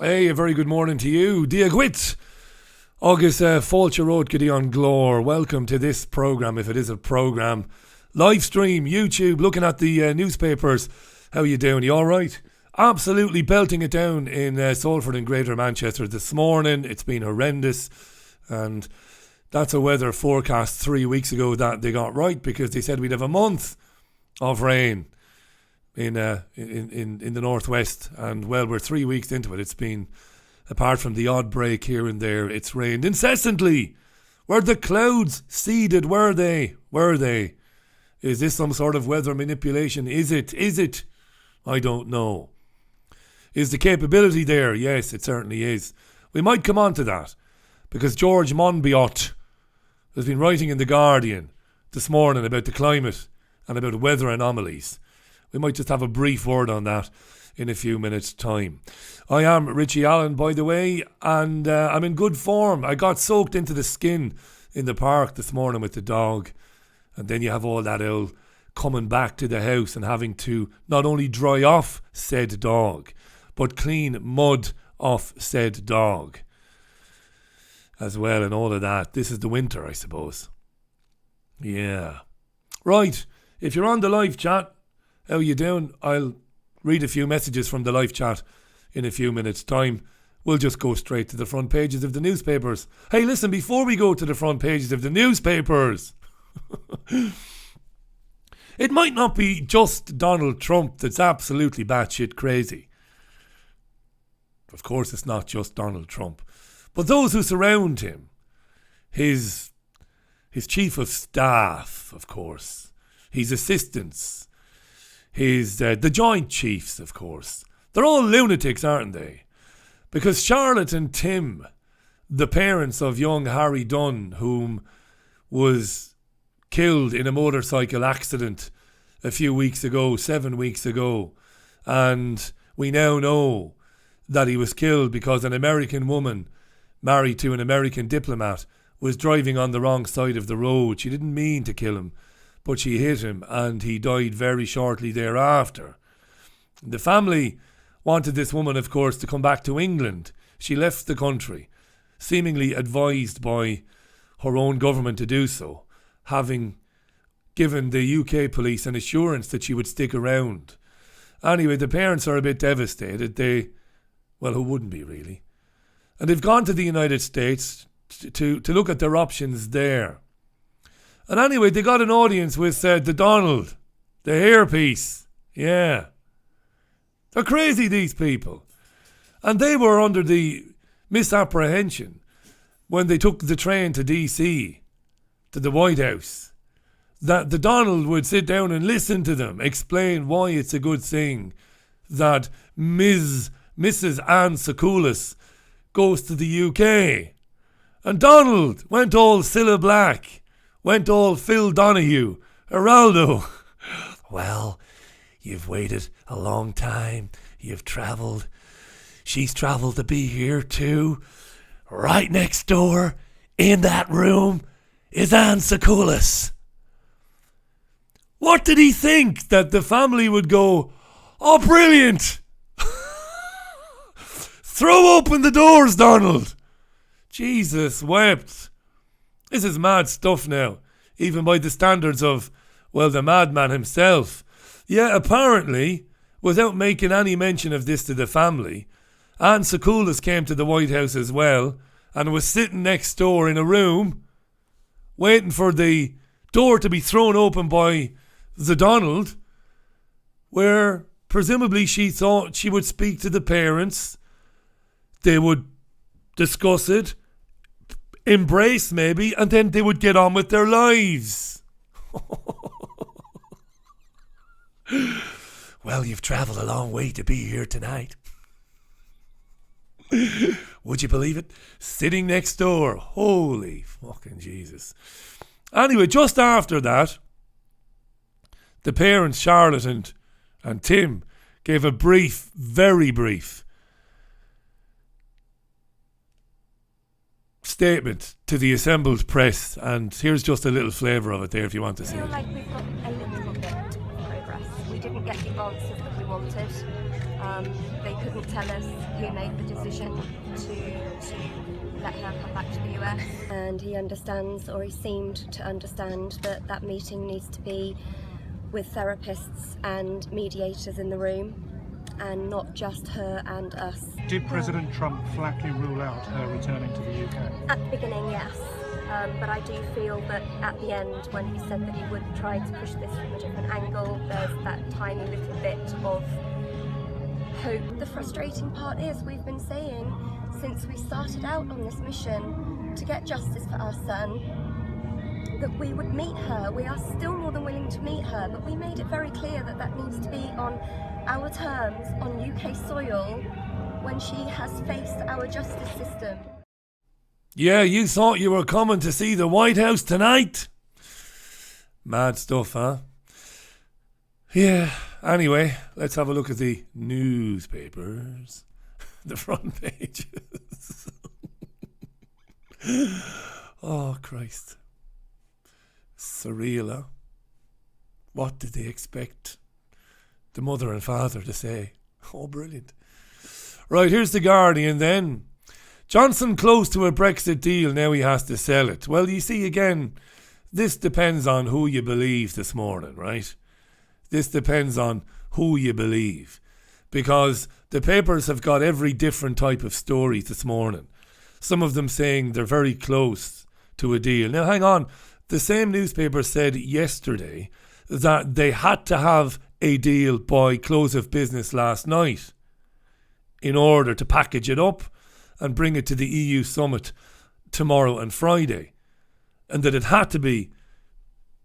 Hey, a very good morning to you. Diagwit. August Fáilte Road Gideon Glór. Welcome to this programme, if it is a programme. Live stream, YouTube, looking at the newspapers. How you doing? You alright? Absolutely belting it down in Salford and Greater Manchester this morning. It's been horrendous. And that's a weather forecast 3 weeks ago that they got right, because they said we'd have a month of rain in the northwest, and well, we're 3 weeks into it. It's been, apart from the odd break here and there, it's rained incessantly. Were the clouds seeded? Were they? Is this some sort of weather manipulation? Is it? I don't know. Is the capability there? Yes, it certainly is. We might come on to that, because George Monbiot has been writing in The Guardian this morning about the climate and about weather anomalies. We might just have a brief word on that in a few minutes' time. I am Richie Allen, by the way, and I'm in good form. I got soaked into the skin in the park this morning with the dog. And then you have all that old coming back to the house and having to not only dry off said dog, but clean mud off said dog as well, and all of that. This is the winter, I suppose. Yeah. Right, if you're on the live chat, how you doing? I'll read a few messages from the live chat in a few minutes' time. We'll just go straight to the front pages of the newspapers. Hey, listen, before we go to the front pages of the newspapers, it might not be just Donald Trump that's absolutely batshit crazy. Of course, it's not just Donald Trump. But those who surround him, his chief of staff, of course, his assistants, the joint chiefs, of course, they're all lunatics, aren't they? Because Charlotte and Tim, the parents of young Harry Dunn, whom was killed in a motorcycle accident a few weeks ago, 7 weeks ago, and we now know that he was killed because an American woman married to an American diplomat was driving on the wrong side of the road. She didn't mean to kill him, but she hit him and he died very shortly thereafter. The family wanted this woman, of course, to come back to England. She left the country, seemingly advised by her own government to do so, having given the UK police an assurance that she would stick around. Anyway, the parents are a bit devastated. Who wouldn't be really? And they've gone to the United States to look at their options there. And anyway, they got an audience with the Donald, the hairpiece. Yeah. They're crazy, these people. And they were under the misapprehension when they took the train to DC, to the White House, that the Donald would sit down and listen to them, explain why it's a good thing that Mrs. Anne Secoulis goes to the UK. And Donald went all Cilla Black, went all Phil Donahue, Geraldo. Well, you've waited a long time. You've travelled. She's travelled to be here too. Right next door, in that room, is Anne Secoulis. What did he think? That the family would go, oh, brilliant. Throw open the doors, Donald. Jesus wept. This is mad stuff now, even by the standards of, the madman himself. Yeah, apparently, without making any mention of this to the family, Anne Secoulis came to the White House as well and was sitting next door in a room waiting for the door to be thrown open by the Donald, where presumably she thought she would speak to the parents. They would discuss it, embrace maybe, and then they would get on with their lives. Well, you've travelled a long way to be here tonight. Would you believe it? Sitting next door. Holy fucking Jesus. Anyway, just after that, the parents, Charlotte and Tim, gave a brief, very brief statement to the assembled press, and here's just a little flavour of it there if you want to see it. I feel like we've got a little bit of progress. We didn't get the answers that we wanted. They couldn't tell us who made the decision to let her come back to the US. And he understands, or he seemed to understand, that that meeting needs to be with therapists and mediators in the room, and not just her and us. Did President Trump flatly rule out her returning to the UK? At the beginning, yes. But I do feel that at the end, when he said that he would try to push this from a different angle, there's that tiny little bit of hope. The frustrating part is, we've been saying since we started out on this mission to get justice for our son, that we would meet her. We are still more than willing to meet her, but we made it very clear that that needs to be on our terms, on UK soil, when she has faced our justice system. Yeah, you thought you were coming to see the White House tonight? Mad stuff, huh? Yeah, anyway, let's have a look at the newspapers. The front pages. Oh, Christ. Surreal, huh? What did they expect the mother and father to say? Oh, brilliant. Right, here's the Guardian then. Johnson close to a Brexit deal, now he has to sell it. Well, you see, again, this depends on who you believe this morning, right? This depends on who you believe. Because the papers have got every different type of story this morning. Some of them saying they're very close to a deal. Now, hang on. The same newspaper said yesterday that they had to have a deal by close of business last night in order to package it up and bring it to the EU summit tomorrow and Friday. And that it had to be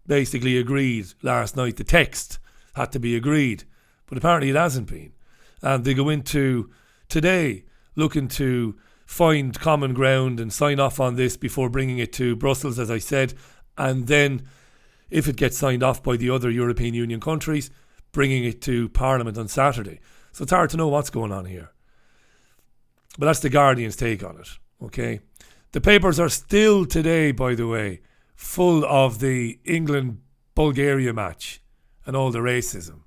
basically agreed last night. The text had to be agreed. But apparently it hasn't been. And they go into today looking to find common ground and sign off on this before bringing it to Brussels, as I said. And then, if it gets signed off by the other European Union countries, bringing it to Parliament on Saturday. So it's hard to know what's going on here. But that's the Guardian's take on it, okay? The papers are still today, by the way, full of the England-Bulgaria match and all the racism.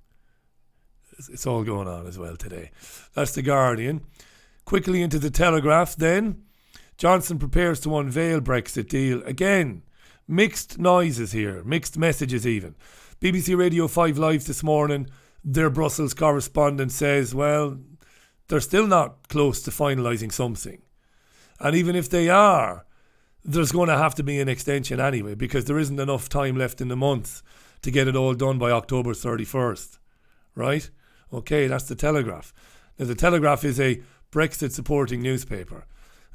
It's all going on as well today. That's the Guardian. Quickly into the Telegraph then. Johnson prepares to unveil Brexit deal. Again, mixed noises here, mixed messages even. BBC Radio 5 Live this morning, their Brussels correspondent says, well, they're still not close to finalising something. And even if they are, there's going to have to be an extension anyway, because there isn't enough time left in the month to get it all done by October 31st. Right? Okay, that's the Telegraph. Now, the Telegraph is a Brexit supporting newspaper,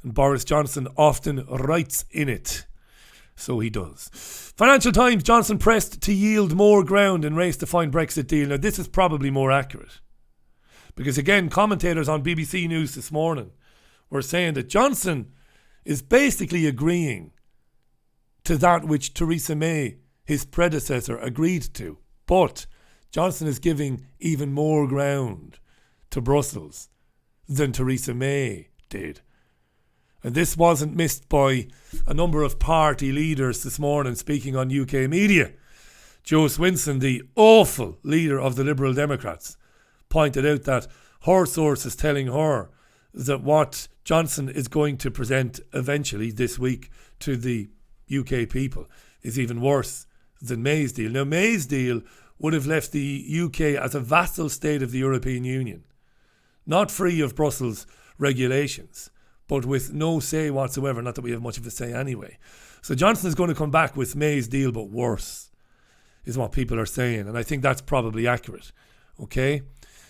and Boris Johnson often writes in it. So he does. Financial Times, Johnson pressed to yield more ground in race to find Brexit deal. Now, this is probably more accurate. Because again, commentators on BBC News this morning were saying that Johnson is basically agreeing to that which Theresa May, his predecessor, agreed to. But Johnson is giving even more ground to Brussels than Theresa May did. And this wasn't missed by a number of party leaders this morning speaking on UK media. Joe Swinson, the awful leader of the Liberal Democrats, pointed out that her source is telling her that what Johnson is going to present eventually this week to the UK people is even worse than May's deal. Now, May's deal would have left the UK as a vassal state of the European Union, not free of Brussels regulations, but with no say whatsoever, not that we have much of a say anyway. So Johnson is going to come back with May's deal, but worse, is what people are saying. And I think that's probably accurate, okay?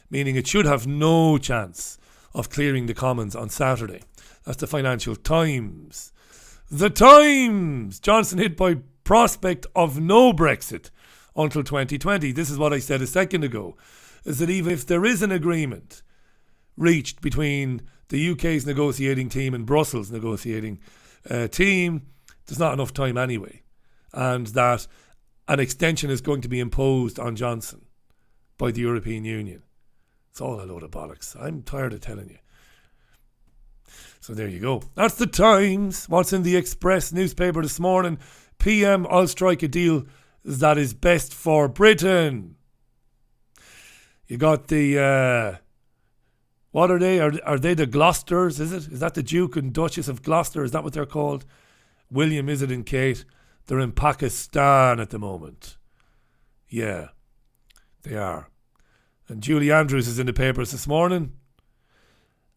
Meaning it should have no chance of clearing the Commons on Saturday. That's the Financial Times. The Times! Johnson hit by prospect of no Brexit until 2020. This is what I said a second ago, is that even if there is an agreement reached between the UK's negotiating team and Brussels' negotiating team, there's not enough time anyway. And that an extension is going to be imposed on Johnson by the European Union. It's all a load of bollocks. I'm tired of telling you. So there you go. That's the Times. What's in the Express newspaper this morning? PM, I'll strike a deal that is best for Britain. You got the What are they? Are they the Gloucesters, is it? Is that the Duke and Duchess of Gloucester? Is that what they're called? William, is it, and Kate? They're in Pakistan at the moment. Yeah, they are. And Julie Andrews is in the papers this morning.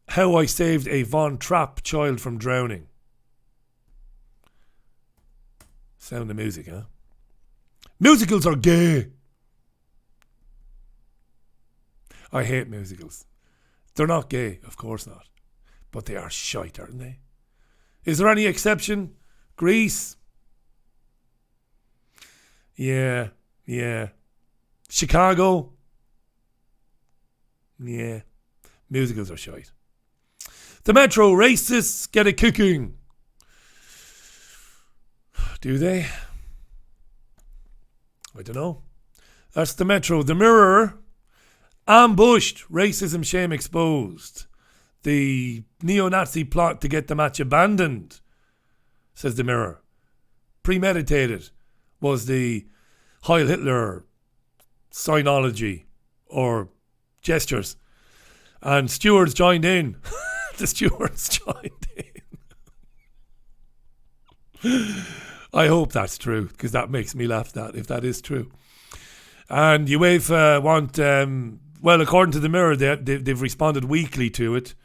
How I saved a Von Trapp child from drowning. Sound of music, huh? Musicals are gay. I hate musicals. They're not gay, of course not. But they are shite, aren't they? Is there any exception? Grease? Yeah. Chicago? Yeah. Musicals are shite. The Metro racists get a kicking. Do they? I don't know. That's the Metro. The Mirror. Ambushed. Racism shame exposed. The neo-Nazi plot to get the match abandoned, says the Mirror. Premeditated was the Heil Hitler signology or gestures. And stewards joined in. The stewards joined in. I hope that's true, because that makes me laugh, that if that is true. And UEFA want, well, according to the Mirror, they've responded weakly to it.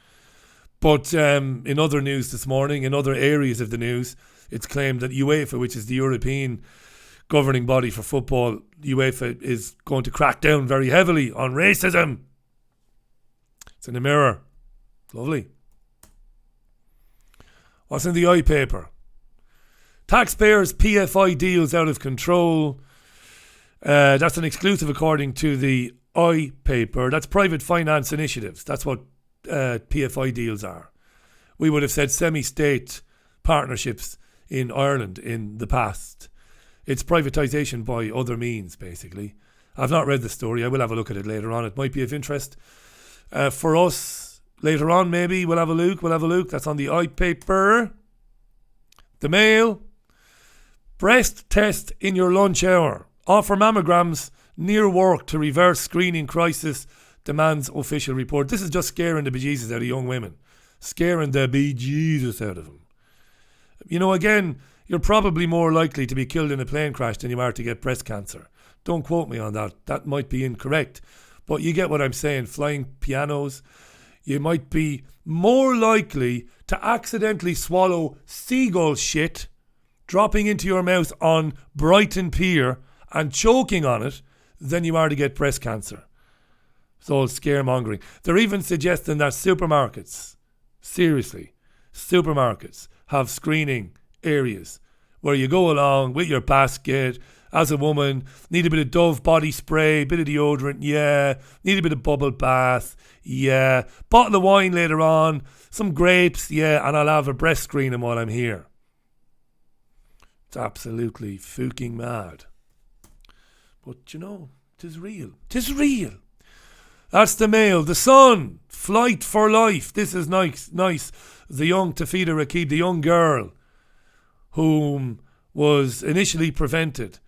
But in other news this morning, in other areas of the news, it's claimed that UEFA, which is the European governing body for football, UEFA is going to crack down very heavily on racism. It's in the Mirror. Lovely. What's in the I paper? Taxpayers' PFI deals out of control. That's an exclusive according to the I paper. That's private finance initiatives. That's what PFI deals are. We would have said semi-state partnerships in Ireland in the past. It's privatisation by other means, basically. I've not read the story. I will have a look at it later on. It might be of interest for us later on, maybe. We'll have a look. That's on the I paper. The Mail. Breast test in your lunch hour. Offer mammograms near work to reverse screening crisis, demands official report. This is just scaring the bejesus out of young women. Scaring the bejesus out of them. You know, again, you're probably more likely to be killed in a plane crash than you are to get breast cancer. Don't quote me on that. That might be incorrect. But you get what I'm saying. Flying pianos. You might be more likely to accidentally swallow seagull shit dropping into your mouth on Brighton Pier and choking on it than you are to get breast cancer. It's all scaremongering. They're even suggesting that supermarkets, seriously, supermarkets have screening areas where you go along with your basket as a woman, need a bit of Dove body spray, bit of deodorant, yeah, need a bit of bubble bath, yeah, bottle of wine later on, some grapes, yeah, and I'll have a breast screening while I'm here. It's absolutely fucking mad. But you know, 'tis real. 'Tis real. That's the Mail. The Sun. Flight for life. This is nice. The young Tafida Rakib, the young girl whom was initially prevented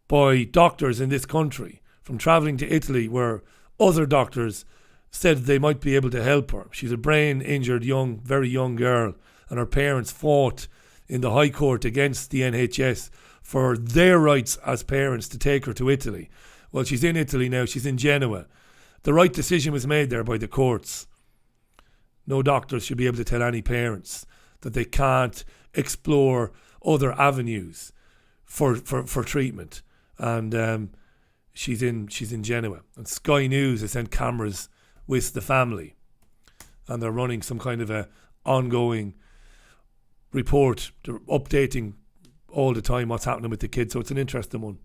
by doctors in this country from travelling to Italy, where other doctors said they might be able to help her. She's a brain injured very young girl, and her parents fought in the High Court against the NHS for their rights as parents to take her to Italy. Well, she's in Italy now. She's in Genoa. The right decision was made there by the courts. No doctors should be able to tell any parents that they can't explore other avenues for treatment. And she's in Genoa. And Sky News has sent cameras with the family, and they're running some kind of a ongoing report. They're updating all the time what's happening with the kids, so it's an interesting one.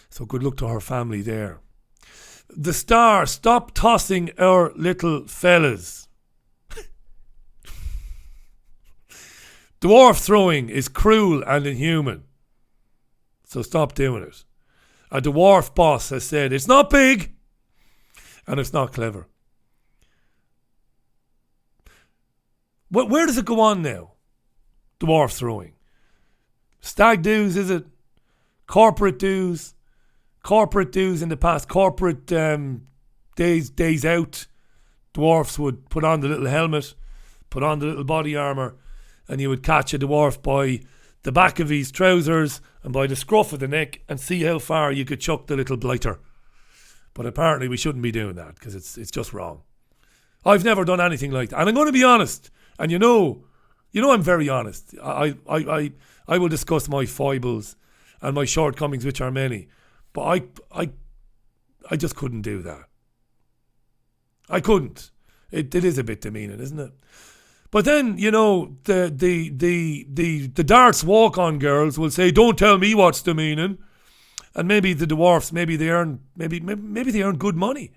So good luck to her family there. The Star. Stop tossing our little fellas. Dwarf throwing is cruel and inhuman, so stop doing it. A dwarf boss has said it's not big and it's not clever. Where does it go on now? Dwarf throwing. Stag do's, is it? Corporate do's. Corporate do's in the past. Corporate days out, dwarfs would put on the little helmet, put on the little body armour, and you would catch a dwarf by the back of his trousers and by the scruff of the neck and see how far you could chuck the little blighter. But apparently we shouldn't be doing that because it's just wrong. I've never done anything like that. And I'm going to be honest. And you know I'm very honest. I will discuss my foibles and my shortcomings, which are many. But I just couldn't do that. I couldn't. It is a bit demeaning, isn't it? But then, the darts walk-on girls will say, "Don't tell me what's demeaning." And maybe the dwarfs, maybe they earn good money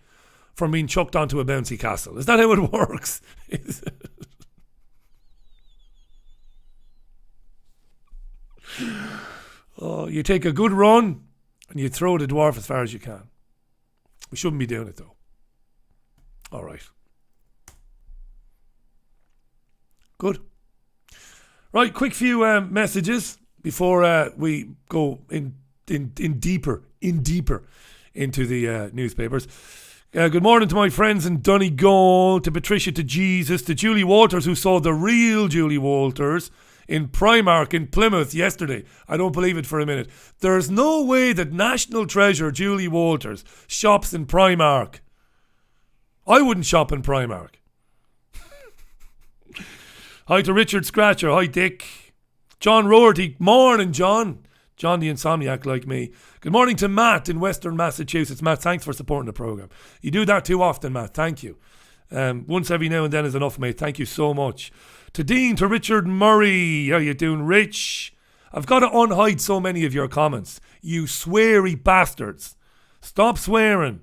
from being chucked onto a bouncy castle. Is that how it works? Oh, you take a good run and you throw the dwarf as far as you can. We shouldn't be doing it though. All right. Good. Right, quick few messages before we go in deeper into the newspapers. Good morning to my friends in Donegal, to Patricia, to Jesus, to Julie Walters, who saw the real Julie Walters in Primark in Plymouth yesterday. I don't believe it for a minute. There's no way that national treasure Julie Walters shops in Primark. I wouldn't shop in Primark. Hi to Richard Scratcher. Hi Dick. John Roherty. Morning, John. John the Insomniac like me. Good morning to Matt in Western Massachusetts. Matt, thanks for supporting the programme. You do that too often, Matt. Thank you. Once every now and then is enough, mate. Thank you so much. To Dean, to Richard Murray. How you doing, Rich? I've got to unhide so many of your comments. You sweary bastards. Stop swearing.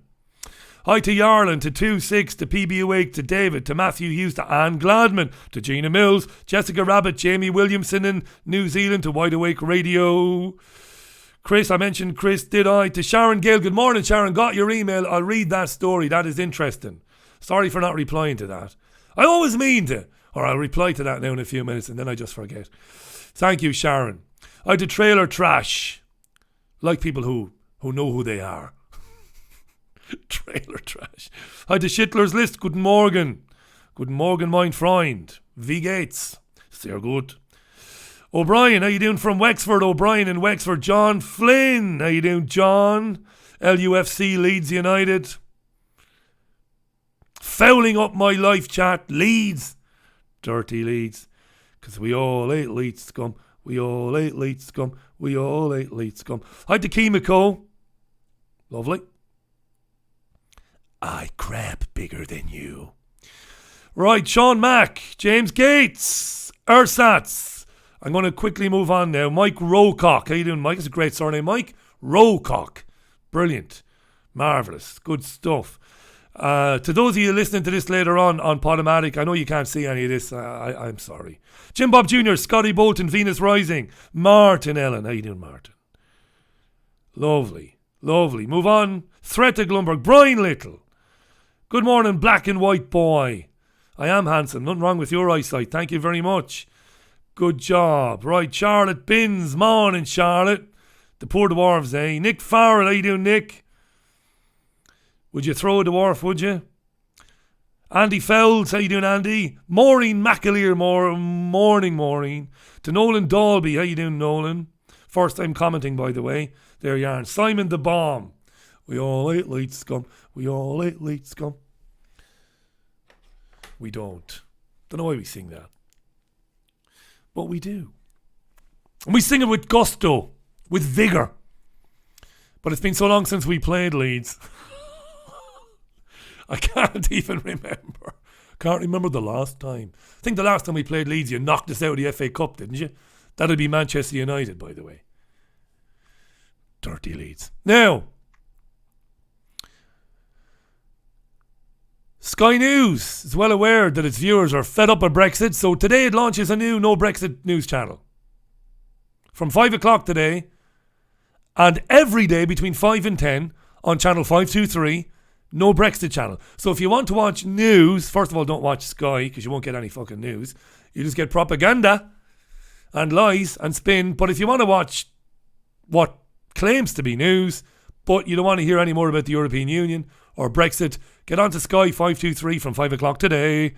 Hi to Yarlin, to 2-6, to PBUH, to David, to Matthew Hughes, to Anne Gladman, to Gina Mills, Jessica Rabbit, Jamie Williamson in New Zealand, to Wide Awake Radio. Chris, I mentioned Chris, did I? To Sharon Gale, good morning Sharon, got your email, I'll read that story, that is interesting. Sorry for not replying to that. I always mean to, or I'll reply to that now in a few minutes and then I just forget. Thank you, Sharon. I to Trailer Trash, like people who know who they are. Trailer Trash. Hi to Schindler's List. Guten Morgen. Guten Morgen, mein Freund. Wie geht's? Sehr gut. O'Brien, how you doing from Wexford? O'Brien in Wexford. John Flynn, how you doing, John? LUFC Leeds United. Fouling up my life chat. Leeds. Dirty Leeds. Because we all ate Leeds scum. We all ate Leeds scum. We all ate Leeds scum. Hi to Kimiko. Lovely. I crap bigger than you. Right, Sean Mack, James Gates, Ersatz. I'm going to quickly move on now. Mike Rocock. How you doing, Mike? It's a great surname, Mike. Rocock. Brilliant. Marvellous. Good stuff. To those of you listening to this later on Podomatic, I know you can't see any of this. I'm sorry. Jim Bob Jr., Scotty Bolton, Venus Rising. Martin Ellen. How you doing, Martin? Lovely. Lovely. Move on. Threat to Glumberg. Brian Little. Good morning, black and white boy. I am handsome. Nothing wrong with your eyesight. Thank you very much. Good job. Right, Charlotte Binns. Morning, Charlotte. The poor dwarves, eh? Nick Farrell. How you doing, Nick? Would you throw a dwarf, would you? Andy Fowles. How you doing, Andy? Maureen McAleer. Morning, Maureen. To Nolan Dalby. How you doing, Nolan? First time commenting, by the way. There you are. Simon the Bomb. We all ate Leeds scum. We all ate Leeds scum. We don't. Don't know why we sing that. But we do. And we sing it with gusto. With vigour. But it's been so long since we played Leeds. I can't even remember. Can't remember the last time. I think the last time we played Leeds, you knocked us out of the FA Cup, didn't you? That'd be Manchester United, by the way. Dirty Leeds. Now, Sky News is well aware that its viewers are fed up with Brexit, so today it launches a new No Brexit news channel. From 5 o'clock today, and every day between 5 and 10 on channel 523, No Brexit channel. So if you want to watch news, first of all, don't watch Sky because you won't get any fucking news. You just get propaganda and lies and spin. But if you want to watch what claims to be news, but you don't want to hear any more about the European Union or Brexit, get on to Sky 523 from 5 o'clock today.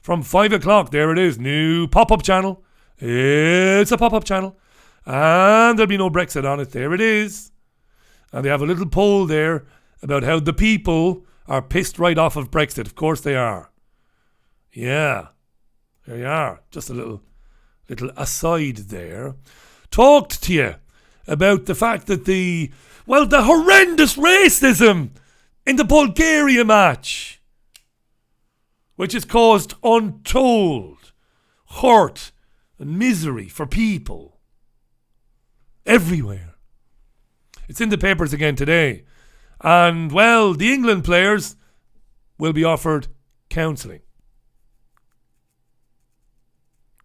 From 5 o'clock, there it is, new pop-up channel. It's a pop-up channel. And there'll be no Brexit on it. There it is. And they have a little poll there about how the people are pissed right off of Brexit. Of course they are. Yeah. There you are. Just a little aside there. Talked to you about the fact that the horrendous racism in the Bulgaria match, which has caused untold hurt and misery for people everywhere. It's in the papers again today. And, well, the England players will be offered counselling.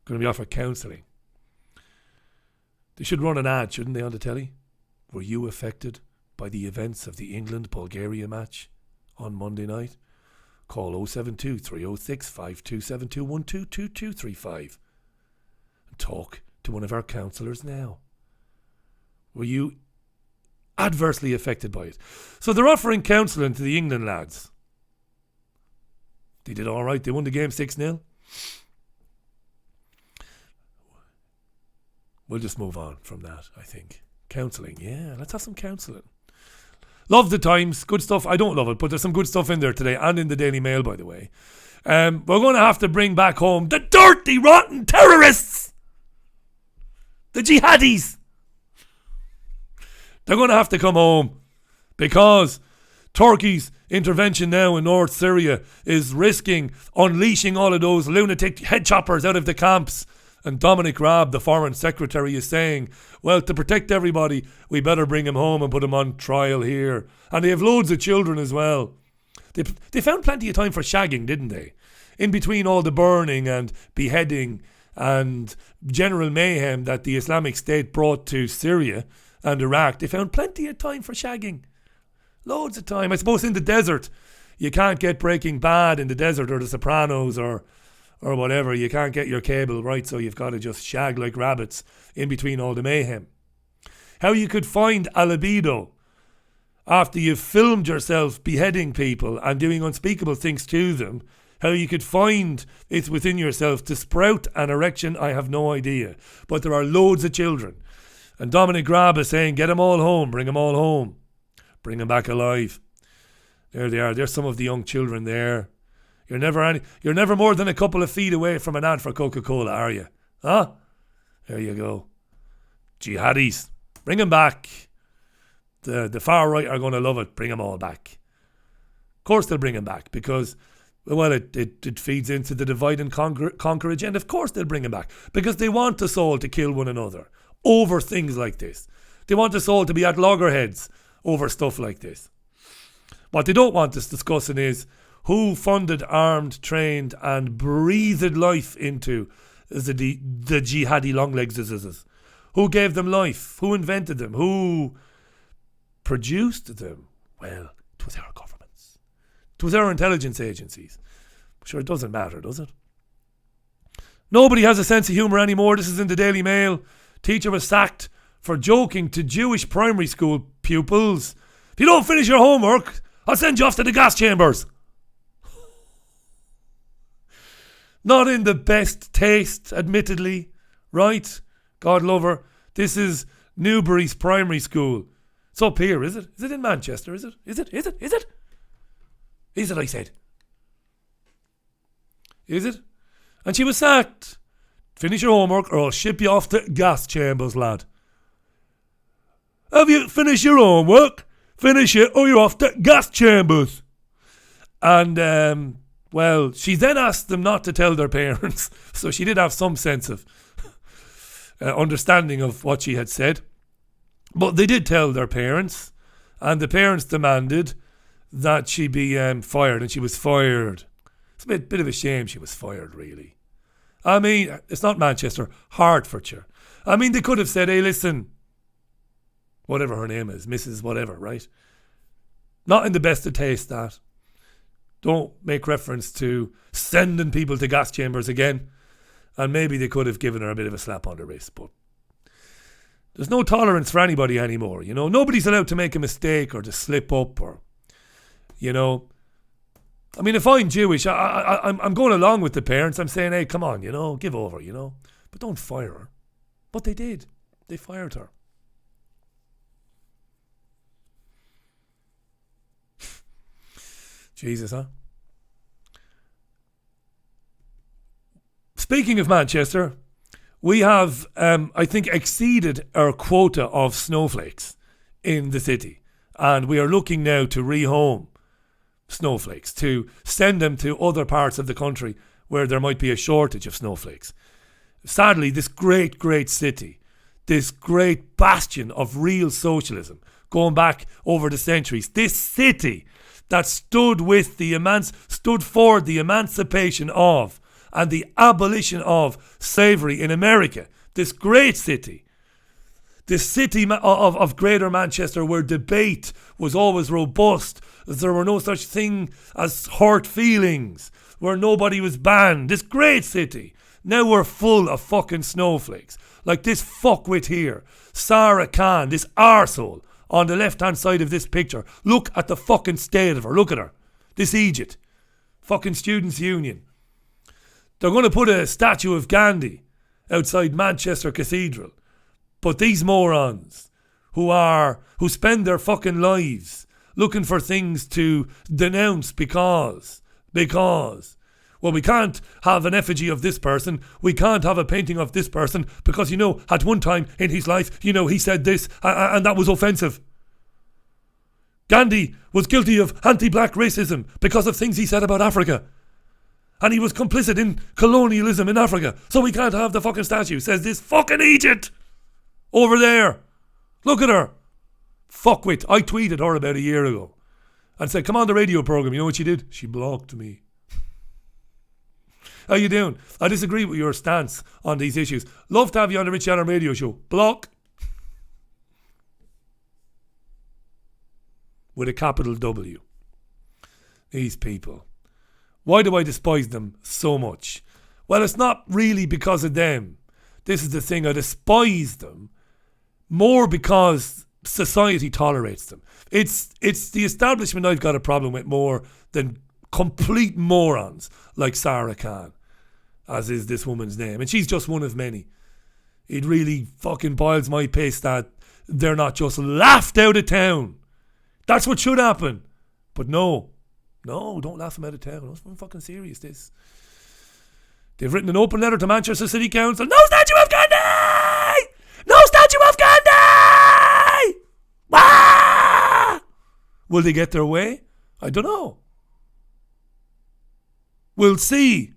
Going to be offered counselling. They should run an ad, shouldn't they, on the telly? Were you affected by the events of the England-Bulgaria match on Monday night? Call 072 306 5272 122235 and talk to one of our counsellors now. Were you adversely affected by it? So they're offering counselling to the England lads. They did all right. They won the game 6-0. We'll just move on from that, I think. Counselling, yeah, let's have some counselling. Love the Times, good stuff. I don't love it, but there's some good stuff in there today, and in the Daily Mail, by the way. We're going to have to bring back home the dirty, rotten terrorists! The jihadis! They're going to have to come home, because Turkey's intervention now in North Syria is risking unleashing all of those lunatic head choppers out of the camps. And Dominic Raab, the Foreign Secretary, is saying, well, to protect everybody, we better bring him home and put him on trial here. And they have loads of children as well. They found plenty of time for shagging, didn't they? In between all the burning and beheading and general mayhem that the Islamic State brought to Syria and Iraq, they found plenty of time for shagging. Loads of time. I suppose in the desert, you can't get Breaking Bad in the desert, or The Sopranos, or whatever. You can't get your cable right, so you've got to just shag like rabbits in between all the mayhem. How you could find a libido after you've filmed yourself beheading people and doing unspeakable things to them, how you could find it within yourself to sprout an erection, I have no idea. But there are loads of children. And Dominic Raab is saying, get them all home, bring them all home. Bring them back alive. There they are. There's some of the young children there. You're never more than a couple of feet away from an ad for Coca-Cola, are you? Huh? There you go. Jihadis. Bring them back. The far right are going to love it. Bring them all back. Of course they'll bring them back because, well, it feeds into the divide and conquer agenda. Of course they'll bring them back because they want us all to kill one another over things like this. They want us all to be at loggerheads over stuff like this. What they don't want us discussing is who funded, armed, trained and breathed life into the jihadi longlegs. Who gave them life? Who invented them? Who produced them? Well, it was our governments. It was our intelligence agencies. Sure, it doesn't matter, does it? Nobody has a sense of humour anymore. This is in the Daily Mail. Teacher was sacked for joking to Jewish primary school pupils. If you don't finish your homework, I'll send you off to the gas chambers. Not in the best taste, admittedly, right? God love her. This is Newbury's primary school. It's up here, is it? Is it in Manchester, is it? Is it? Is it? Is it? Is it, I said? Is it? And she was sacked. Finish your homework or I'll ship you off to gas chambers, lad. Have you finished your homework? Finish it or you're off to gas chambers. And, well, she then asked them not to tell their parents. So she did have some sense of understanding of what she had said. But they did tell their parents. And the parents demanded that she be fired. And she was fired. It's a bit of a shame she was fired, really. I mean, it's not Manchester, Hertfordshire. I mean, they could have said, hey, listen, whatever her name is, Mrs. whatever, right? Not in the best of taste, that. Don't make reference to sending people to gas chambers again. And maybe they could have given her a bit of a slap on the wrist, but there's no tolerance for anybody anymore, you know. Nobody's allowed to make a mistake or to slip up or, you know. I mean, if I'm Jewish, I'm going along with the parents. I'm saying, hey, come on, you know, give over, you know. But don't fire her. But they did. They fired her. Jesus, huh? Speaking of Manchester, we have, I think, exceeded our quota of snowflakes in the city. And we are looking now to rehome snowflakes, to send them to other parts of the country where there might be a shortage of snowflakes. Sadly, this great, great city, this great bastion of real socialism, going back over the centuries, this city that stood for the emancipation of and the abolition of slavery in America, this great city, this city of Greater Manchester, where debate was always robust, there were no such thing as hurt feelings, where nobody was banned, this great city. Now we're full of fucking snowflakes. Like this fuckwit here, Sarah Khan, this arsehole on the left-hand side of this picture. Look at the fucking state of her. Look at her. This Egypt. Fucking Students' Union. They're going to put a statue of Gandhi outside Manchester Cathedral. But these morons who spend their fucking lives looking for things to denounce because, well, we can't have an effigy of this person, we can't have a painting of this person because, you know, at one time in his life, you know, he said this and that was offensive. Gandhi was guilty of anti-black racism because of things he said about Africa. And he was complicit in colonialism in Africa. So we can't have the fucking statue, says this fucking Egypt over there. Look at her. Fuckwit. I tweeted her about a year ago and said, come on the radio programme. You know what she did? She blocked me. How you doing? I disagree with your stance on these issues. Love to have you on the Richie Allen radio show. Block. With a capital W. These people. Why do I despise them so much? Well, it's not really because of them. This is the thing. I despise them more because society tolerates them. It's the establishment I've got a problem with more than complete morons like Sarah Khan, as is this woman's name. And she's just one of many. It really fucking boils my piss that they're not just laughed out of town. That's what should happen. But no, don't laugh them out of town. I'm fucking serious, this. They've written an open letter to Manchester City Council. No statue of Gandhi! No statue of Gandhi! Ah! Will they get their way? I don't know. We'll see,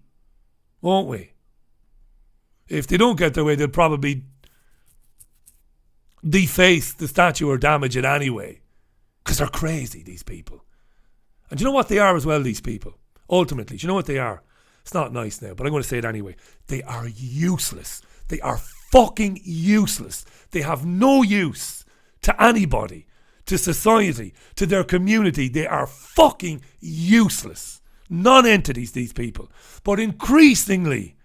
won't we? If they don't get their way, they'll probably deface the statue or damage it anyway. Because they're crazy, these people. And do you know what they are as well, these people? Ultimately, do you know what they are? It's not nice now, but I'm going to say it anyway. They are useless. They are fucking useless. They have no use to anybody, to society, to their community. They are fucking useless. Non-entities, these people. But increasingly,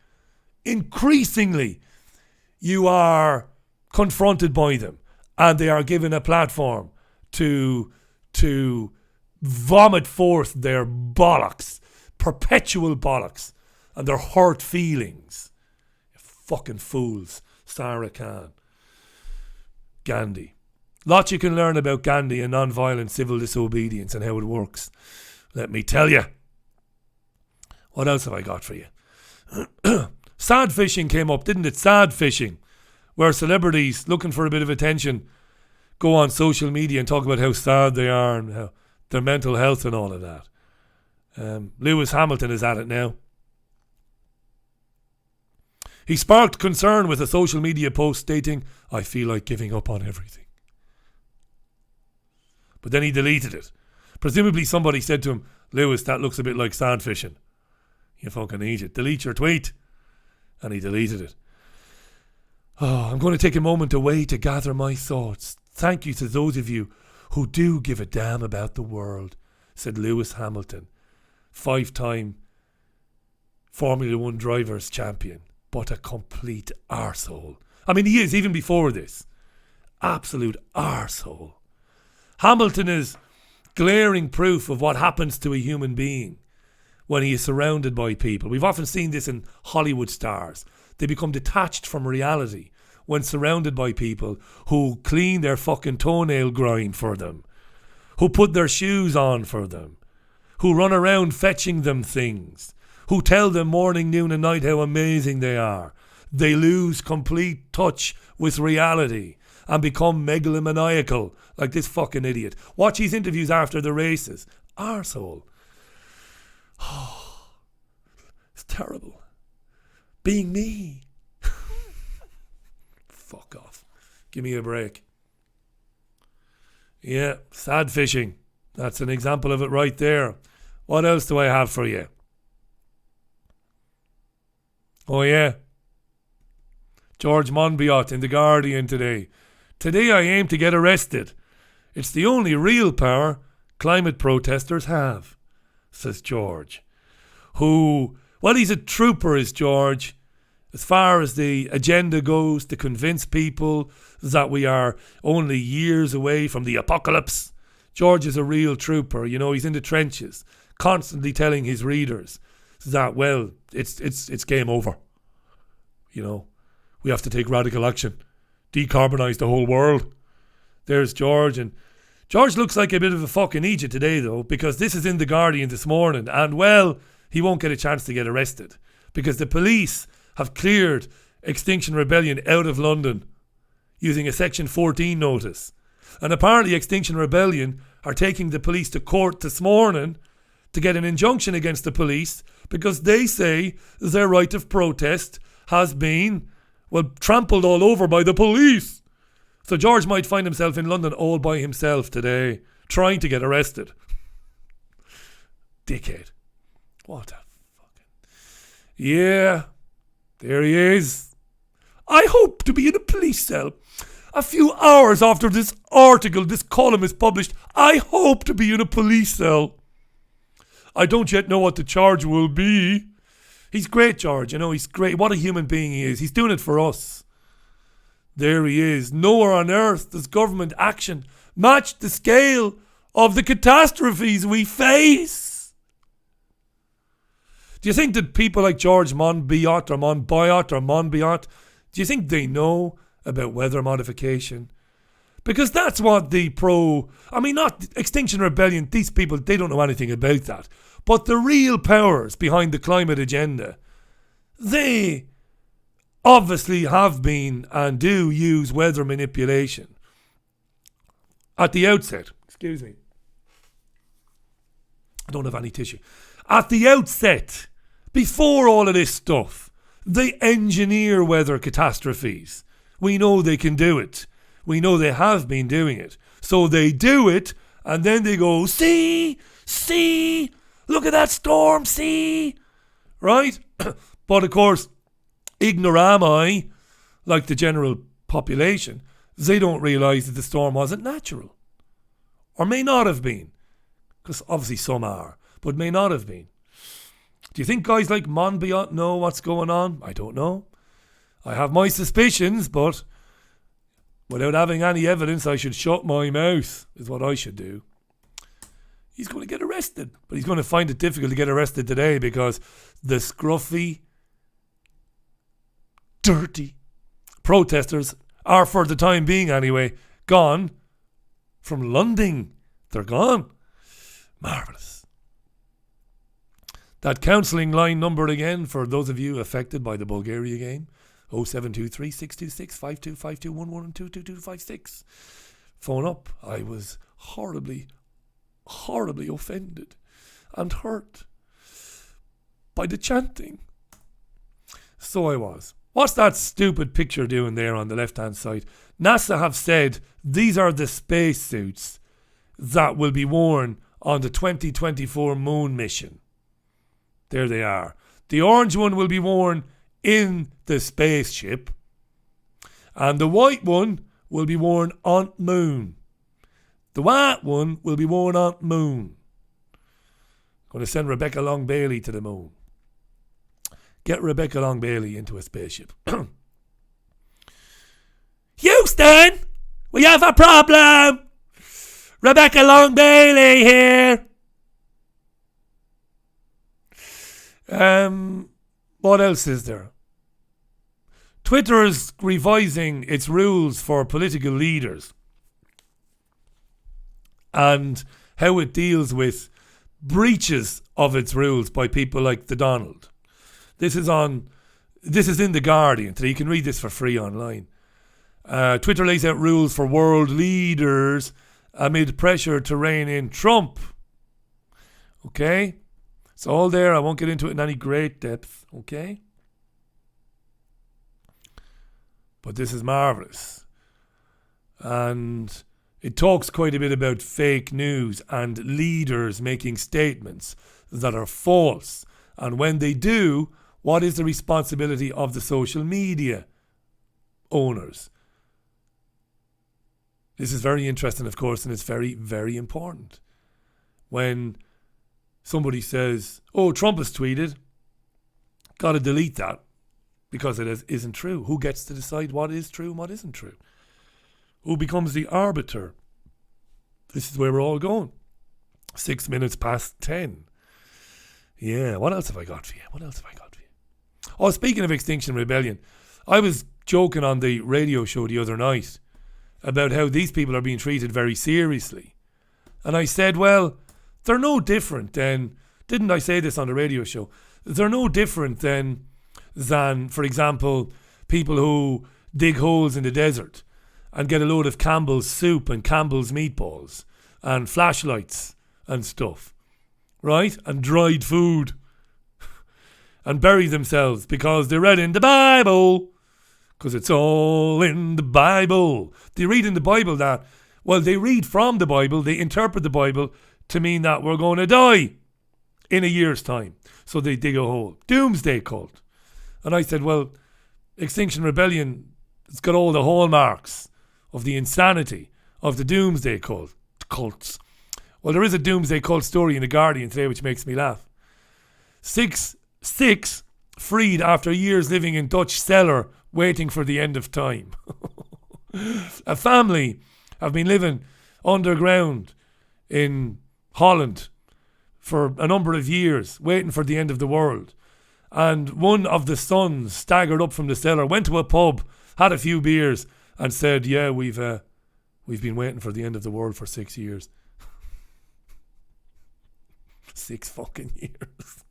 you are confronted by them and they are given a platform to vomit forth their bollocks, perpetual bollocks, and their hurt feelings. You fucking fools. Sarah Khan. Gandhi. Lots you can learn about Gandhi and non-violent civil disobedience and how it works. Let me tell you. What else have I got for you? Sad fishing came up, didn't it? Sad fishing. Where celebrities looking for a bit of attention go on social media and talk about how sad they are and how their mental health and all of that. Lewis Hamilton is at it now. He sparked concern with a social media post stating, I feel like giving up on everything. But then he deleted it. Presumably somebody said to him, Lewis, that looks a bit like sand fishing. You fucking idiot. Delete your tweet. And he deleted it. Oh, I'm going to take a moment away to gather my thoughts. Thank you to those of you who do give a damn about the world, said Lewis Hamilton, 5-time Formula 1 drivers champion, but a complete arsehole. I mean, he is, even before this. Absolute arsehole. Hamilton is glaring proof of what happens to a human being when he is surrounded by people. We've often seen this in Hollywood stars. They become detached from reality when surrounded by people who clean their fucking toenail grime for them, who put their shoes on for them, who run around fetching them things, who tell them morning, noon and night how amazing they are. They lose complete touch with reality and become megalomaniacal like this fucking idiot. Watch his interviews after the races. Arsehole. Oh, it's terrible. Being me. Fuck off. Give me a break. Yeah, sad fishing. That's an example of it right there. What else do I have for you? Oh yeah. George Monbiot in The Guardian today. Today I aim to get arrested. It's the only real power climate protesters have, says George. Who, well, he's a trooper, is George, as far as the agenda goes, to convince people that we are only years away from the apocalypse. George is a real trooper. You know, he's in the trenches, constantly telling his readers that, well, it's game over. You know, we have to take radical action, decarbonise the whole world. There's George, and George looks like a bit of a fucking idiot today, though, because this is in The Guardian this morning, and, well, he won't get a chance to get arrested because the police have cleared Extinction Rebellion out of London using a Section 14 notice. And apparently Extinction Rebellion are taking the police to court this morning to get an injunction against the police because they say their right of protest has been, well, trampled all over by the police. So George might find himself in London all by himself today, trying to get arrested. Dickhead. What a fucking... Yeah, there he is. I hope to be in a police cell a few hours after this article, this column is published. I hope to be in a police cell. I don't yet know what the charge will be. He's great, George, you know, he's great. What a human being he is. He's doing it for us. There he is. Nowhere on earth does government action match the scale of the catastrophes we face. Do you think that people like George Monbiot, do you think they know about weather modification? Because that's what not Extinction Rebellion, these people, they don't know anything about that. But the real powers behind the climate agenda, they obviously have been and do use weather manipulation. At the outset, excuse me, I don't have any tissue. At the outset, before all of this stuff, they engineer weather catastrophes. We know they can do it. We know they have been doing it. So they do it, and then they go, see, look at that storm, see, right? But of course, ignorami, like the general population, they don't realise that the storm wasn't natural. Or may not have been. Because obviously some are, but may not have been. Do you think guys like Monbiot know what's going on? I don't know. I have my suspicions, but without having any evidence, I should shut my mouth, is what I should do. He's going to get arrested, but he's going to find it difficult to get arrested today because the scruffy, dirty protesters are, for the time being anyway, gone from London. They're gone. Marvellous. That counselling line number again for those of you affected by the Bulgaria game, 0723 626 5252 11 and 22256. Phone up. I was horribly offended and hurt by the chanting. So I was. What's that stupid picture doing there on the left-hand side? NASA have said these are the spacesuits that will be worn on the 2024 moon mission. There they are. The orange one will be worn in the spaceship, and the white one will be worn on moon. The white one will be worn on moon. Going to send Rebecca Long Bailey to the moon. Get Rebecca Long Bailey into a spaceship. Houston, we have a problem. Rebecca Long Bailey here. What else is there? Twitter is revising its rules for political leaders and how it deals with breaches of its rules by people like the Donald. This is in The Guardian today. You can read this for free online. Twitter lays out rules for world leaders amid pressure to rein in Trump. Okay? It's all there. I won't get into it in any great depth. Okay? But this is marvellous. And it talks quite a bit about fake news and leaders making statements that are false. And when they do, what is the responsibility of the social media owners? This is very interesting, of course, and it's very, very important. When somebody says, oh, Trump has tweeted, got to delete that because it isn't true. Who gets to decide what is true and what isn't true? Who becomes the arbiter? This is where we're all going. 6 minutes past 10. Yeah, what else have I got for you? Oh, speaking of Extinction Rebellion, I was joking on the radio show the other night about how these people are being treated very seriously. And I said, well, they're no different than, didn't I say this on the radio show? They're no different than, for example, people who dig holes in the desert and get a load of Campbell's soup and Campbell's meatballs and flashlights and stuff, right? And dried food and bury themselves because they read in the Bible, because it's all in the Bible. They read in the Bible that, well, they read from the Bible, they interpret the Bible to mean that we're going to die in a year's time. So they dig a hole. Doomsday cult. And I said, well, Extinction Rebellion has got all the hallmarks of the insanity of the Doomsday cults. Well, there is a Doomsday cult story in The Guardian today which makes me laugh. Six freed after years living in Dutch cellar waiting for the end of time. A family have been living underground in Holland for a number of years waiting for the end of the world. And one of the sons staggered up from the cellar, went to a pub, had a few beers and said, yeah, we've been waiting for the end of the world for 6 years. 6 fucking years.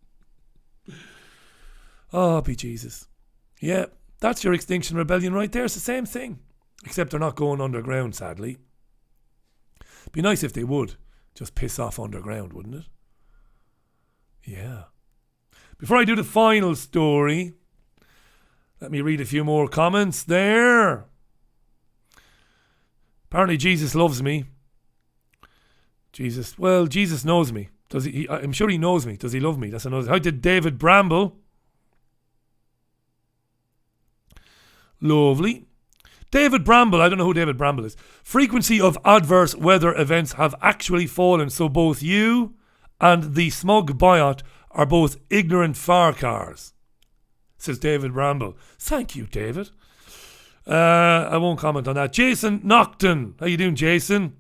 Oh, be Jesus. Yeah, that's your Extinction Rebellion right there. It's the same thing. Except they're not going underground, sadly. Be nice if they would. Just piss off underground, wouldn't it? Yeah. Before I do the final story, let me read a few more comments there. Apparently Jesus loves me. Jesus knows me. Does he? I'm sure he knows me. Does he love me? That's another. How did David Bramble? Lovely. David Bramble, I don't know who David Bramble is. Frequency of adverse weather events have actually fallen, so both you and the smug Biot are both ignorant farcars, says David Bramble. Thank you, David. I won't comment on that. Jason Nocton. How you doing, Jason?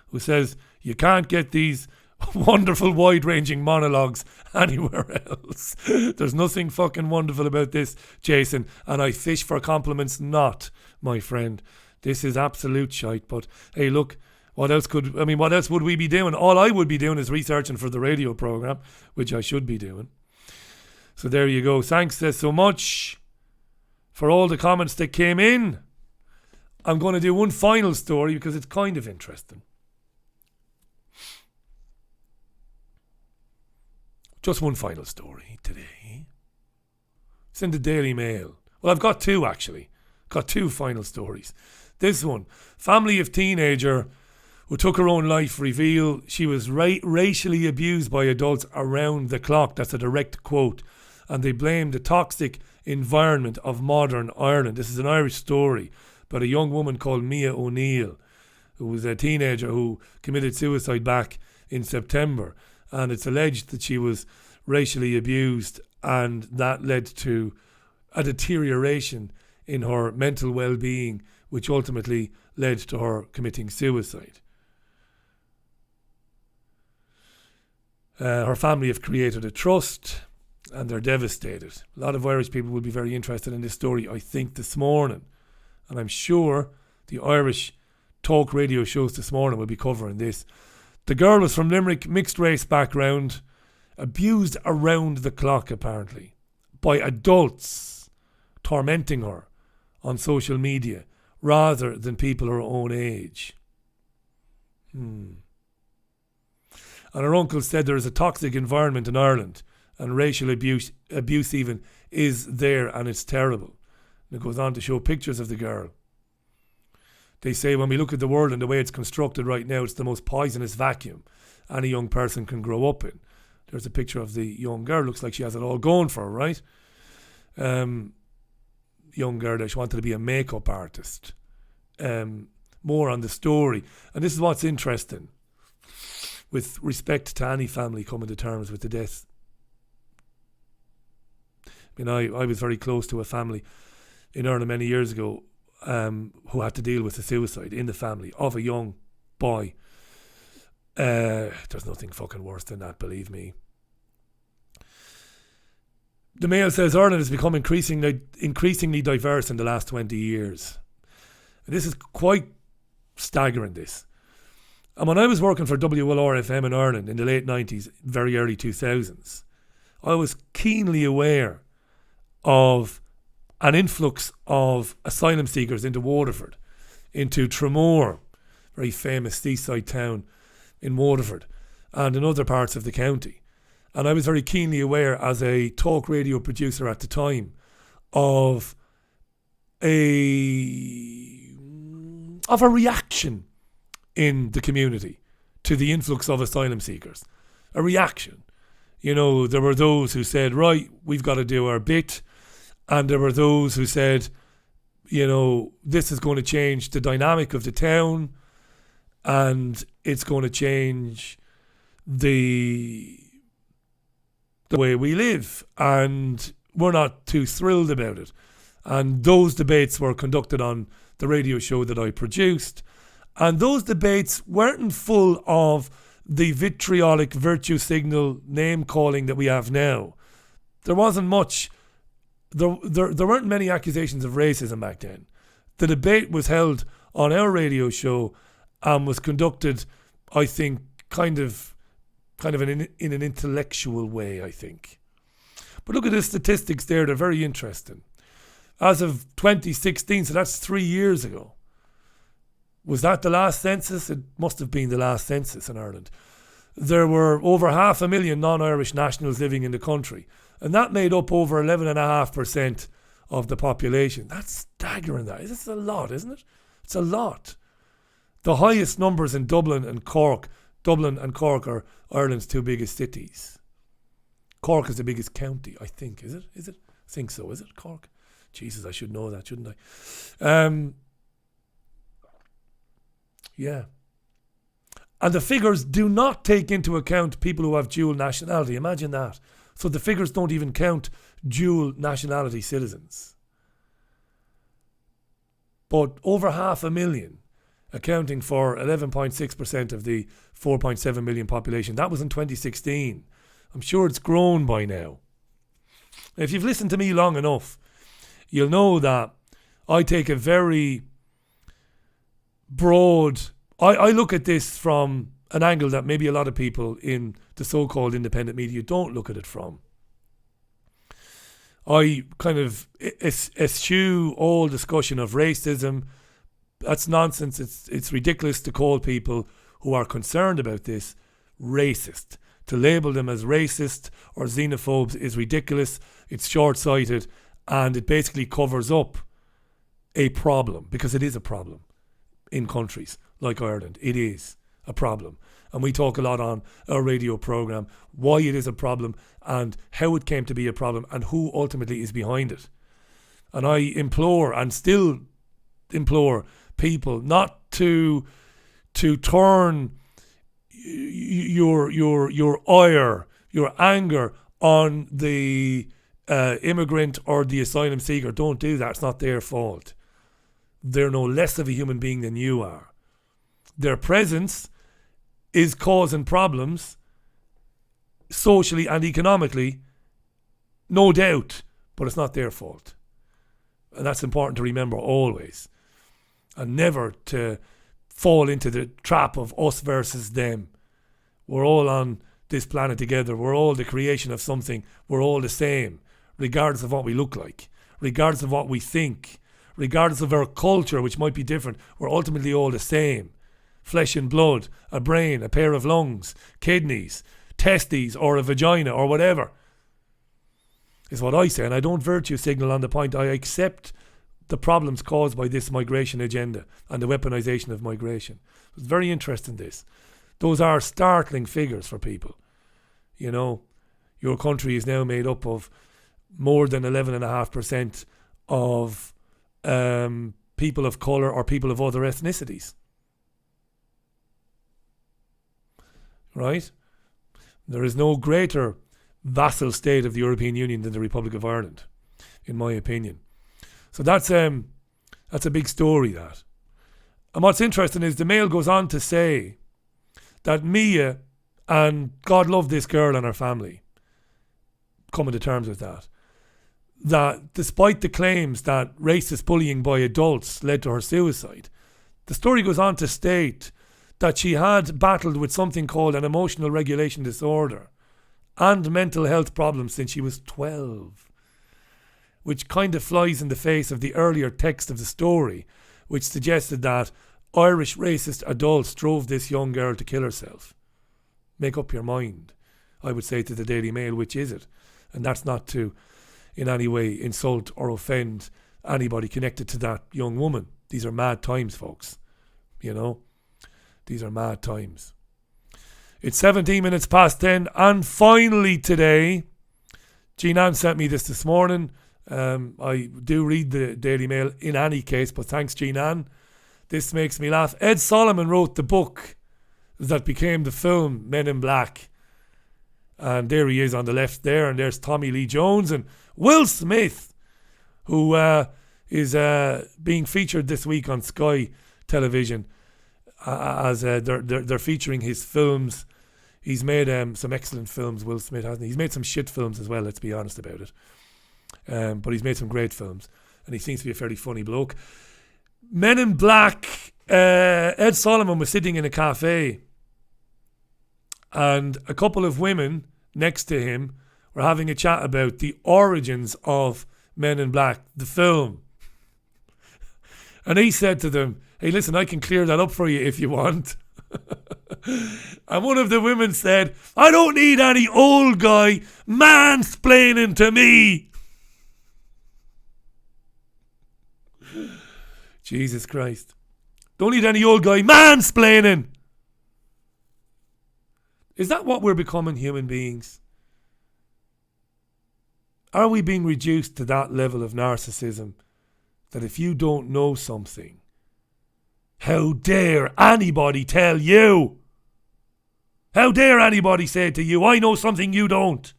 Who says, you can't get these wonderful wide-ranging monologues anywhere else. There's nothing fucking wonderful about this, Jason, and I fish for compliments not, my friend. This is absolute shite, but hey, look, what else would we be doing? All I would be doing is researching for the radio programme, which I should be doing. So there you go. Thanks so much for all the comments that came in. I'm going to do one final story because it's kind of interesting. Just one final story today. It's in the Daily Mail. Well, I've got two actually. Got two final stories. This one, family of teenager who took her own life reveal she was racially abused by adults around the clock. That's a direct quote. And they blame the toxic environment of modern Ireland. This is an Irish story about a young woman called Mia ONeill, who was a teenager who committed suicide back in September. And it's alleged that she was racially abused and that led to a deterioration in her mental well-being, which ultimately led to her committing suicide. Her family have created a trust and they're devastated. A lot of Irish people will be very interested in this story, I think, this morning. And I'm sure the Irish talk radio shows this morning will be covering this. The girl was from Limerick, mixed race background, abused around the clock apparently by adults tormenting her on social media rather than people her own age. And her uncle said there is a toxic environment in Ireland and racial abuse even is there, and it's terrible. And it goes on to show pictures of the girl. They say when we look at the world and the way it's constructed right now, it's the most poisonous vacuum any young person can grow up in. There's a picture of the young girl. Looks like she has it all going for her, right? Young girl, she wanted to be a makeup artist. More on the story. And this is what's interesting with respect to any family coming to terms with the death. I mean, I was very close to a family in Ireland many years ago who had to deal with a suicide in the family of a young boy. There's nothing fucking worse than that, believe me. The Mail says Ireland has become increasingly diverse in the last 20 years. And this is quite staggering, this. And when I was working for WLR-FM in Ireland in the late 90s, very early 2000s, I was keenly aware of an influx of asylum seekers into Waterford, into Tramore, very famous seaside town in Waterford, and in other parts of the county. And I was very keenly aware as a talk radio producer at the time of a reaction in the community to the influx of asylum seekers. A reaction. You know, there were those who said, right, we've got to do our bit. And there were those who said, you know, this is going to change the dynamic of the town and it's going to change the way we live, and we're not too thrilled about it. And those debates were conducted on the radio show that I produced, and those debates weren't full of the vitriolic virtue signal name calling that we have now. There wasn't much. There weren't many accusations of racism back then. The debate was held on our radio show and was conducted, I think, kind of in an intellectual way, I think. But look at the statistics there, they're very interesting. As of 2016, so that's 3 years ago. Was that the last census? It must have been the last census in Ireland. There were over 500,000 non-Irish nationals living in the country, and that made up over 11.5% of the population. That's staggering, that. It's a lot, isn't it? It's a lot. The highest numbers in Dublin and Cork. Dublin and Cork are Ireland's two biggest cities. Cork is the biggest county, I think. Is it? I think so. Is it Cork? Jesus, I should know that, shouldn't I? Yeah. And the figures do not take into account people who have dual nationality. Imagine that. So the figures don't even count dual nationality citizens. But over 500,000, accounting for 11.6% of the 4.7 million population. That was in 2016. I'm sure it's grown by now. If you've listened to me long enough, you'll know that I take a very broad... I look at this from an angle that maybe a lot of people in the so-called independent media don't look at it from. I kind of eschew all discussion of racism. That's nonsense. It's ridiculous to call people who are concerned about this racist. To label them as racist or xenophobes is ridiculous. It's short-sighted, and it basically covers up a problem, because it is a problem in countries like Ireland. It is a problem. And we talk a lot on our radio programme why it is a problem and how it came to be a problem and who ultimately is behind it. And I implore, and still implore, people not to turn your ire, your anger on the immigrant or the asylum seeker. Don't do that. It's not their fault. They're no less of a human being than you are. Their presence is causing problems socially and economically, no doubt, but it's not their fault. And that's important to remember always. And never to fall into the trap of us versus them. We're all on this planet together. We're all the creation of something. We're all the same, regardless of what we look like, regardless of what we think, regardless of our culture, which might be different. We're ultimately all the same. Flesh and blood, a brain, a pair of lungs, kidneys, testes, or a vagina, or whatever, is what I say. And I don't virtue signal on the point. I accept the problems caused by this migration agenda and the weaponization of migration. It's very interesting, this. Those are startling figures for people. You know, your country is now made up of more than 11.5% of people of colour or people of other ethnicities. Right? There is no greater vassal state of the European Union than the Republic of Ireland, in my opinion. So that's a big story, that. And what's interesting is the Mail goes on to say that Mia, and God love this girl and her family, coming to terms with that despite the claims that racist bullying by adults led to her suicide, the story goes on to state that she had battled with something called an emotional regulation disorder and mental health problems since she was 12, which kind of flies in the face of the earlier text of the story, which suggested that Irish racist adults drove this young girl to kill herself. Make up your mind, I would say to the Daily Mail, which is it? And that's not to in any way insult or offend anybody connected to that young woman. These are mad times, folks. You know, these are mad times. It's 17 minutes past 10, and finally today, Jean Ann sent me this morning. I do read the Daily Mail in any case, but thanks, Jean Ann. This makes me laugh. Ed Solomon wrote the book that became the film Men in Black. And there he is on the left there, and there's Tommy Lee Jones and Will Smith, who is being featured this week on Sky Television as they're featuring his films. He's made some excellent films, Will Smith, hasn't he? He's made some shit films as well, let's be honest about it. But he's made some great films, and he seems to be a fairly funny bloke. Men in Black, Ed Solomon was sitting in a cafe, and a couple of women next to him were having a chat about the origins of Men in Black, the film. And he said to them, hey, listen, I can clear that up for you if you want. And one of the women said, I don't need any old guy mansplaining to me. Jesus Christ. Don't need any old guy mansplaining. Is that what we're becoming, human beings? Are we being reduced to that level of narcissism that if you don't know something, how dare anybody tell you? How dare anybody say to you, I know something you don't,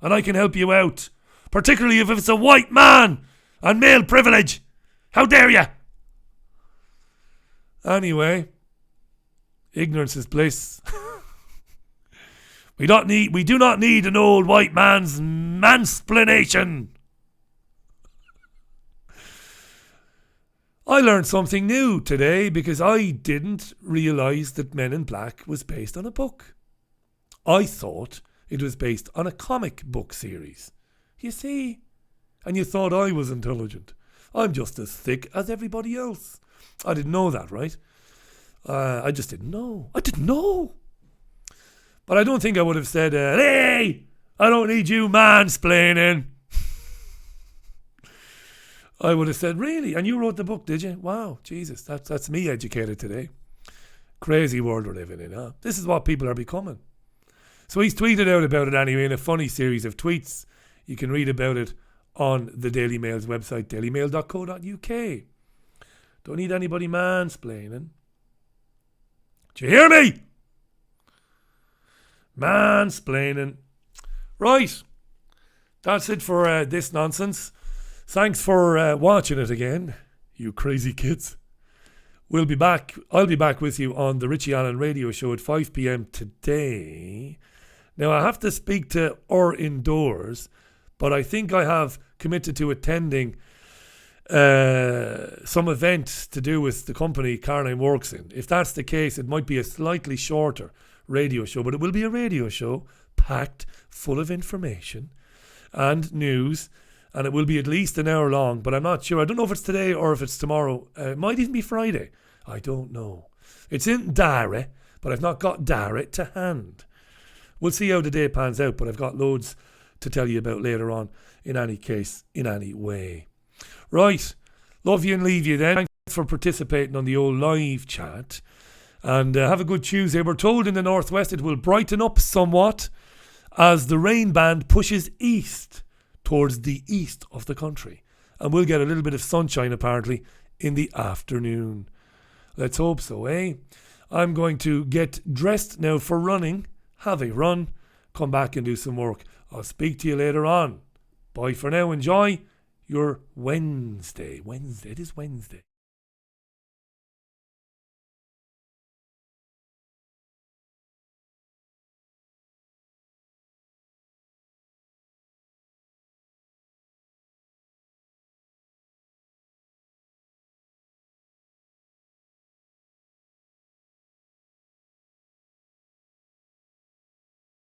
and I can help you out, particularly if it's a white man and male privilege. How dare you? Anyway, ignorance is bliss. We do not need an old white man's mansplaination. I learned something new today because I didn't realise that Men in Black was based on a book. I thought it was based on a comic book series. You see? And you thought I was intelligent. I'm just as thick as everybody else. I didn't know that, right? I just didn't know. I didn't know. But I don't think I would have said, hey, I don't need you mansplaining. I would have said, really? And you wrote the book, did you? Wow, Jesus, that's me educated today. Crazy world we're living in, huh? This is what people are becoming. So he's tweeted out about it anyway in a funny series of tweets. You can read about it on the Daily Mail's website, dailymail.co.uk. Don't need anybody mansplaining. Do you hear me? Mansplaining. Right. That's it for this nonsense. Thanks for watching it again, you crazy kids. We'll be back. I'll be back with you on the Richie Allen radio show at 5 p.m. today. Now, I have to speak to or indoors, but I think I have committed to attending some event to do with the company Caroline works in. If that's the case, it might be a slightly shorter radio show, but it will be a radio show packed full of information and news, and it will be at least an hour long, but I'm not sure. I don't know if it's today or if it's tomorrow. It might even be Friday. I don't know. It's in diary, but I've not got diary to hand. We'll see how the day pans out, but I've got loads to tell you about later on, in any case, in any way. Right, love you and leave you then. Thanks for participating on the old live chat. And have a good Tuesday. We're told in the northwest it will brighten up somewhat as the rain band pushes east towards the east of the country. And we'll get a little bit of sunshine apparently in the afternoon. Let's hope so, eh? I'm going to get dressed now for running. Have a run. Come back and do some work. I'll speak to you later on. Bye for now. Enjoy your Wednesday. It is Wednesday.